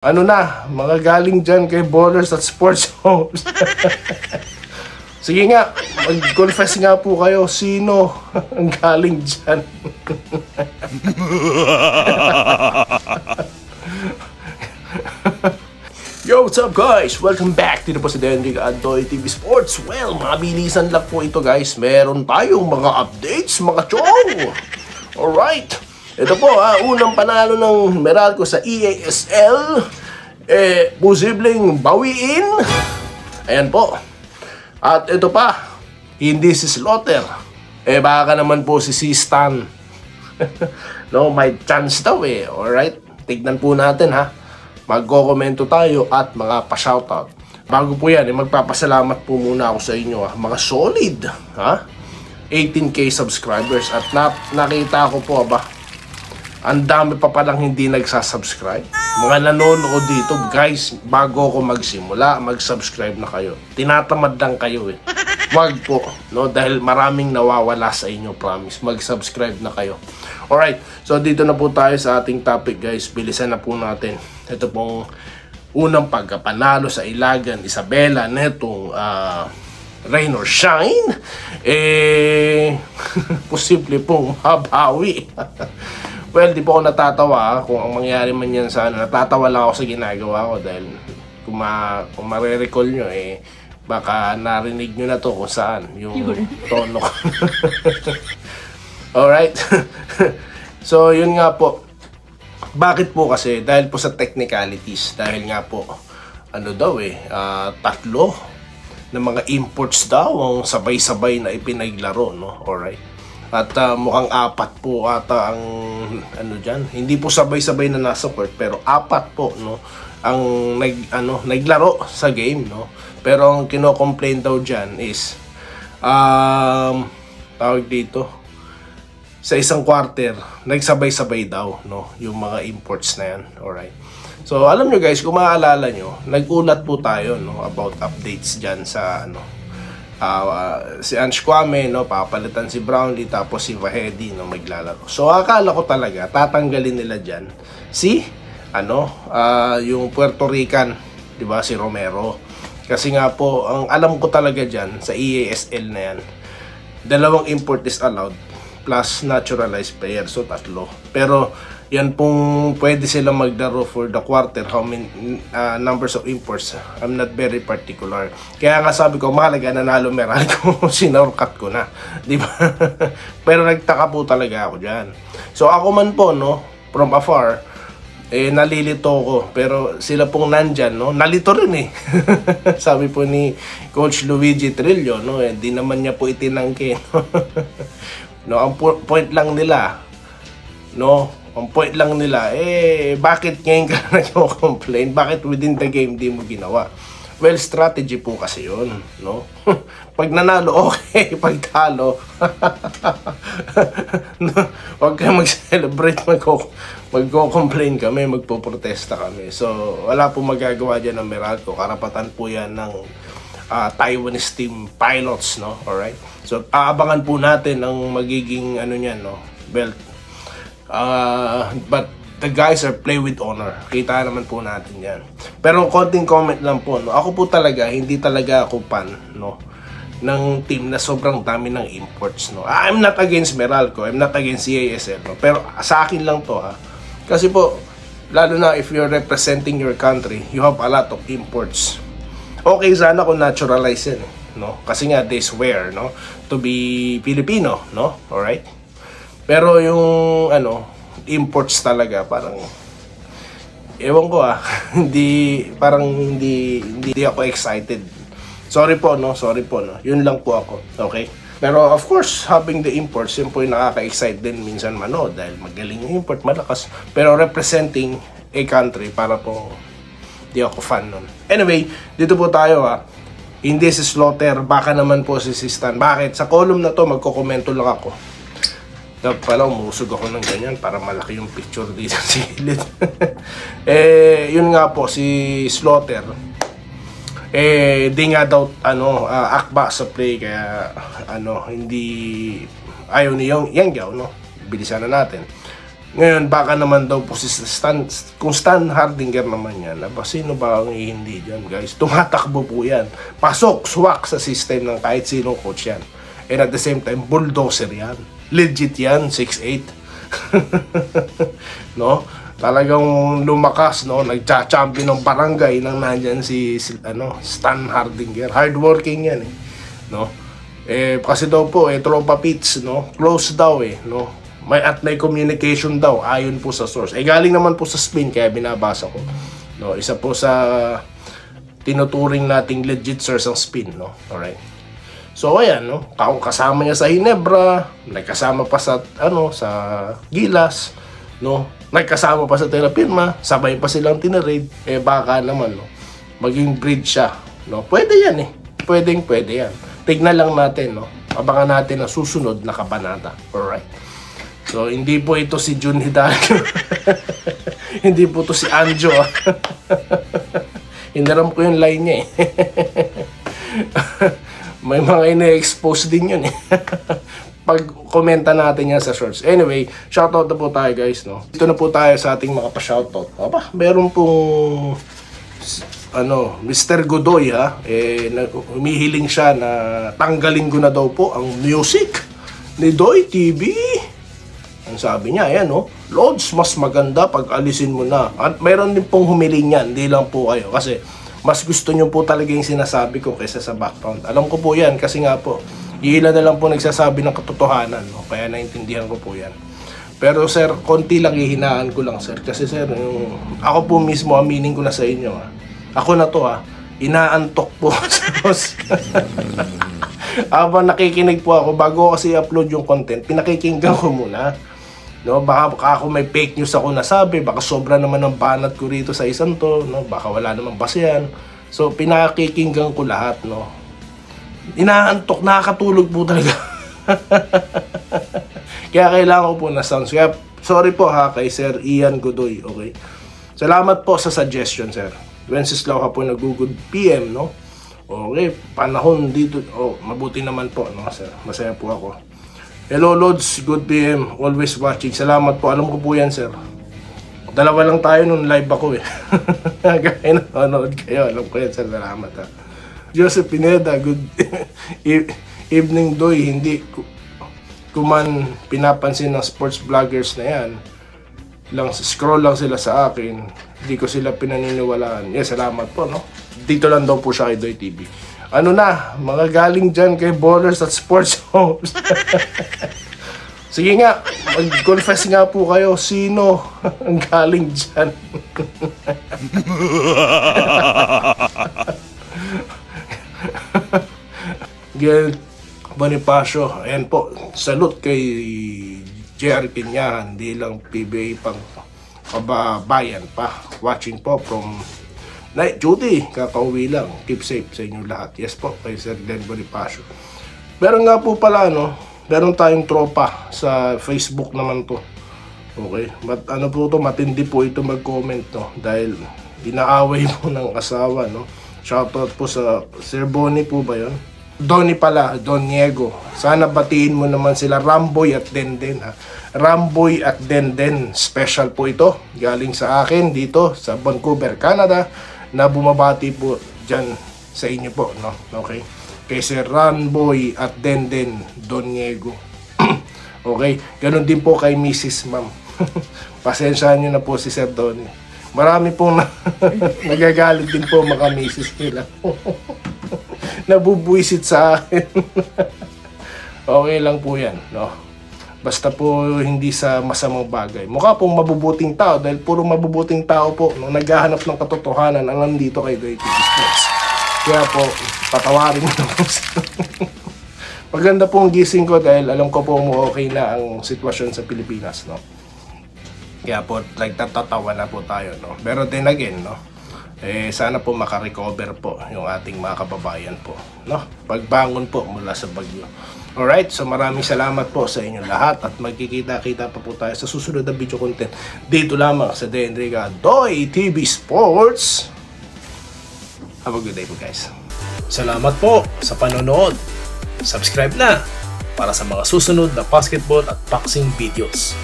Ano na, mga galing dyan kay Ballers at Sports Homes. Sige nga, mag-confess nga po kayo, sino ang galing dyan? Yo, what's up guys? Welcome back to the Presidente Antoy TV Sports. Well, mabilisan lang po ito guys. Meron tayong mga updates, mga chong. Alright. Ito po unang panalo ng Meralco sa EASL. Posibleng bawiin. Ayan po. At ito pa, hindi si Slaughter. Baka naman po si Stan. No, may chance daw Alright, tignan po natin Magko-komento tayo at mga pa-shoutout. Bago po yan, magpapasalamat po muna ako sa inyo mga solid 18k subscribers. At nakita ko po ang dami pa palang hindi nagsasubscribe. Mga nanonood dito, guys, bago ako magsimula, mag-subscribe na kayo. Tinatamad lang kayo Wag po, no? Dahil maraming nawawala sa inyo, promise. Mag-subscribe na kayo. Alright, so dito na po tayo sa ating topic, guys. Bilisan na po natin. Ito pong unang pagkapanalo sa Ilagan, Isabela, netong rain or shine. Posible pong mabawi. Well, di po ako natatawa kung ang mangyari man yan sa natatawa lang ako sa ginagawa ko dahil kung ma-recall nyo baka narinig nyo na to kung saan yung tono ko. Alright. So, yun nga po. Bakit po kasi? Dahil po sa technicalities. Dahil nga po, tatlo na mga imports daw ang sabay-sabay na ipinaglaro, no? Alright. At mukhang apat po ata ang dyan. Hindi po sabay-sabay na nasa court pero apat po ang naglaro sa game, no. Pero ang kino-complain daw diyan is tawag dito sa isang quarter nagsabay-sabay daw, no, yung mga imports na yan. Alright. So alam nyo guys, kung maaalala nyo, nagulat po tayo about updates diyan sa si Ange Kwame, papalitan si Brownlee, tapos si Vahedi, maglalaro. So akala ko talaga tatanggalin nila diyan si yung Puerto Rican, 'di ba, si Romero. Kasi nga po, ang alam ko talaga diyan sa EASL na yan, 2 import is allowed plus naturalized player, so 3. Pero yan pong pwede sila maglaro for the quarter, how many numbers of imports, I'm not very particular. Kaya nga sabi ko, mahalaga nanalo Meralco, sinorkat ko na, di ba? Pero nagtaka po talaga ako dyan. So ako man po, from afar, nalilito ko. Pero sila pong nandyan, nalito rin Sabi po ni Coach Luigi Trillo, di naman niya po itinangke. Ang point lang nila, ang point lang nila, bakit ngayon ka nag-complain? Bakit within the game di mo ginawa? Well, strategy po kasi yun, Pag nanalo, okay. Pag talo, huwag kayo mag-celebrate, magko-complain kami, magpo-protesta kami. So, wala po magagawa dyan ng Meralco. Karapatan po yan ng Taiwanese team pilots, Alright? So, aabangan po natin ang magiging, belt. But the guys are play with honor. Kita naman po natin yan. Pero konting comment lang po, Ako po talaga, hindi talaga ako fan, ng team na sobrang dami ng imports, I'm not against Meralco, I'm not against EASL, Pero sa akin lang to, Kasi po, lalo na if you're representing your country, you have a lot of imports. Okay sana kung naturalize yan, Kasi nga they swear, to be Filipino, Alright? Pero yung imports talaga parang ewan ko hindi ako excited. Sorry po, Yun lang po ako. Okay? Pero of course, having the imports, yun po yung nakaka-excite din minsan dahil magaling yung import, malakas. Pero representing a country, para po di ako fan nun. Anyway, dito po tayo Hindi si Slaughter, baka naman po si Stan. Bakit? Sa column na to, magkokomento lang ako. Dapat pala umusog ako ng ganyan para malaki yung picture dito sa gilid. Yun nga po, si Slaughter. Di nga daw akba sa play, kaya hindi ayaw ni Yang Yao, bilisan na natin. Ngayon, baka naman daw po si kung Stan Hardinger naman yan, sino ba ang hindi dyan, guys? Tumatakbo po yan. Pasok, swak sa system ng kahit sinong coach yan. And at the same time, bulldozer yan. Legit yan, 6'8". No? Talagang lumakas, no? Nagcha-champion ng barangay nang nandyan si Stan Hardinger. Hardworking yan, no? Kasi daw po, tropa pits, no? Close daw, no? May communication daw, ayon po sa source. Galing naman po sa spin, kaya binabasa ko. No? Isa po sa tinuturing nating legit source ang spin, no? Alright. So, ayan, no? Kasama niya sa Hinebra, nagkasama pa sa, sa Gilas, no? Nagkasama pa sa Terrapirma, sabay pa silang tinarade, baka naman, no? Maging bridge siya, no? Pwede yan, Pwede yan. Tignan lang natin, no? Abangan natin ang susunod na kabanata. Alright. So, hindi po ito si Jun Hidalgo. Hindi po ito si Anjo. Hinaram ko yung line niya, May mga ina-expose din yun, Pag-komenta natin yan sa shorts. Anyway, shoutout na po tayo, guys, no? Dito na po tayo sa ating mga pa-shoutout. Meron pong Mr. Godoy, humihiling siya na tanggalin ko na daw po ang music ni Doy TV. Ang sabi niya, ayan, Lods, mas maganda pag alisin mo na. At mayroon din pong humiling yan, hindi lang po kayo. Kasi mas gusto nyo po talaga yung sinasabi ko kaysa sa background. Alam ko po yan, kasi nga po, ilan na lang po nagsasabi ng katotohanan, kaya naintindihan ko po yan. Pero sir, konti lang hihinaan ko lang, sir. Kasi sir, ako po mismo, aminin ko na sa inyo, Ako na to, inaantok po. Habang nakikinig po ako, bago kasi upload yung content, pinakikinggan ko muna. No, baka ako may fake news ako nasabi, baka sobra naman ang banat ko rito sa isang to, no? Baka wala namang basehan. So, pinakikinggan ko lahat, no? Inaantok, nakakatulog po talaga. Kaya kailangan ko po na sounds. Kaya, sorry po kay Sir Ian Godoy, okay? Salamat po sa suggestion, sir. Wenceslao ka po nag-good PM, no? Okay, panahon dito. Mabuti naman po, no, sir. Masaya po ako. Hello, Lods. Good PM. Always watching. Salamat po. Alam ko po yan, sir. Dalawa lang tayo nung live ako, Kaya nanonood kayo. Alam ko yan, sir. Salamat, Joseph Pineda. Good evening, Doy. Hindi kuman pinapansin ng sports vloggers na yan. Scroll lang sila sa akin, hindi ko sila pinaniniwalaan. Salamat po, no? Dito lang daw po siya kay Doy TV. Mga galing dyan kay Ballers at Sports Homes. Sige nga, mag-confess nga po kayo, sino ang galing dyan? Gail Bonifacio, ayan po, salute kay JR Pinyahan, hindi lang PBA pang kababayan pa. Watching po from night duty, kakauwi lang. Keep safe sa inyo lahat. Yes po, kay Sir Glenn Bonifacio. Meron nga po pala, meron tayong tropa sa Facebook naman to. Okay, po to, matindi po ito mag-comment, dahil inaaway po ng asawa, Shoutout po sa Sir Bonnie po ba yun? Donnie pala, Don Diego. Sana batiin mo naman sila Ramboy at Denden, Ramboy at Denden. Special po ito. Galing sa akin dito sa Vancouver, Canada, na bumabati po dyan sa inyo po, Okay? Kay Sir Ramboy at Denden, Don Diego. Okay? Ganon din po kay Mrs. Ma'am. Pasensyahan nyo na po si Sir Donnie. Marami pong nagagalit din po mga misis nila. Nabubuisit sa akin. Okay lang po yan, Basta po hindi sa masamang bagay. Mukha pong mabubuting tao dahil puro mabubuting tao po naghahanap ng katotohanan ang nandito kay Doy TV Sports. Kaya po, patawarin mo na po. Maganda pong gising ko dahil alam ko po okay na ang sitwasyon sa Pilipinas, Kaya po, nagtatawa na po tayo, Pero then again, sana po makarecover po yung ating mga kababayan po, Pagbangon po mula sa bagyo. Alright, so maraming salamat po sa inyo lahat at magkikita-kita pa po tayo sa susunod na video content dito lamang sa Denriga Doy TV Sports. Have a good day po, guys. Salamat po sa panonood. Subscribe na para sa mga susunod na basketball at boxing videos.